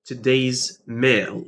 Today's mail.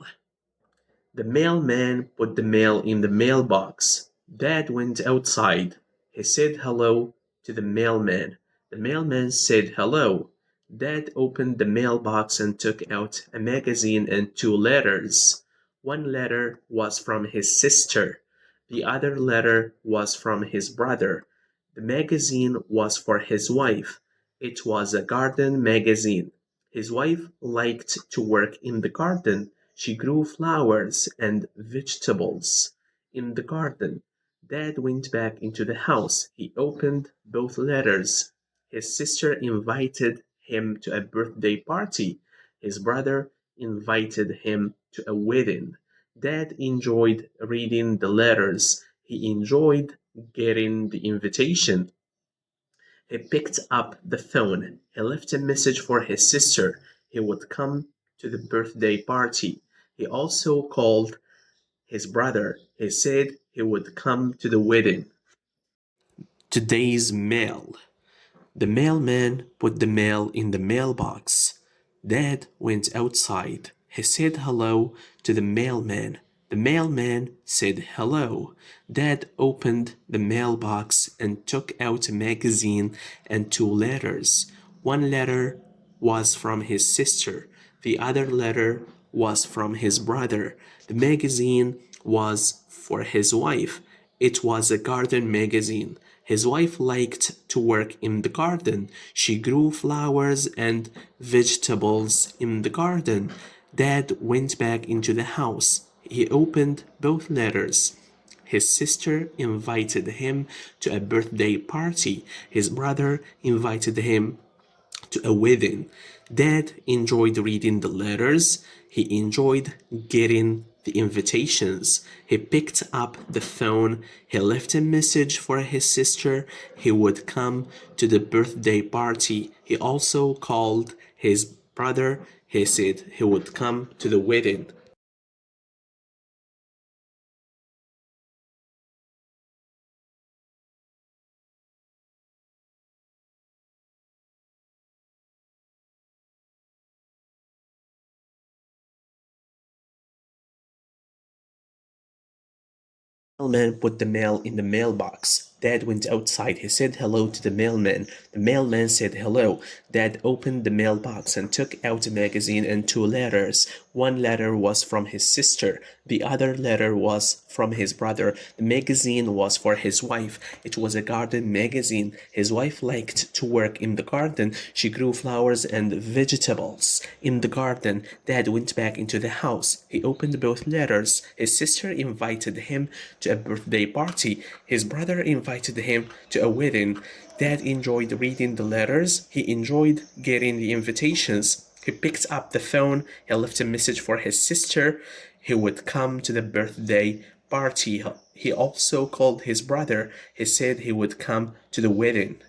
The mailman put the mail in the mailbox. Dad went outside. He said hello to the mailman. The mailman said hello. Dad opened the mailbox and took out a magazine and two letters. One letter was from his sister. The other letter was from his brother. The magazine was for his wife. It was a garden magazine. His wife liked to work in the garden. She grew flowers and vegetables in the garden. Dad went back into the house. He opened both letters. His sister invited him to a birthday party. His brother invited him to a wedding. Dad enjoyed reading the letters. He enjoyed getting the invitation. He picked up the phone. He left a message for his sister. He would come to the birthday party. He also called his brother. He said he would come to the wedding. Today's mail. The mailman put the mail in the mailbox. Dad went outside. He said hello to the mailman. The mailman said hello. Dad opened the mailbox and took out a magazine and two letters. One letter was from his sister. The other letter was from his brother. The magazine was for his wife. It was a garden magazine. His wife liked to work in the garden. She grew flowers and vegetables in the garden. Dad went back into the house. He opened both letters. His sister invited him to a birthday party. His brother invited him to a wedding. Dad enjoyed reading the letters. He enjoyed getting the invitations. He picked up the phone. He left a message for his sister. He would come to the birthday party. He also called his brother. He said he would come to the wedding. The mailman put the mail in the mailbox. Dad went outside. He said hello to the mailman. The mailman said hello. Dad opened the mailbox and took out a magazine and two letters. One letter was from his sister. The other letter was from his brother. The magazine was for his wife. It was a garden magazine. His wife liked to work in the garden. She grew flowers and vegetables in the garden. Dad went back into the house. He opened both letters. His sister invited him to a birthday party. His brother invited him to a wedding. Dad enjoyed reading the letters. He enjoyed getting the invitations. He picked up the phone. He left a message for his sister. He would come to the birthday party. He also called his brother. He said he would come to the wedding.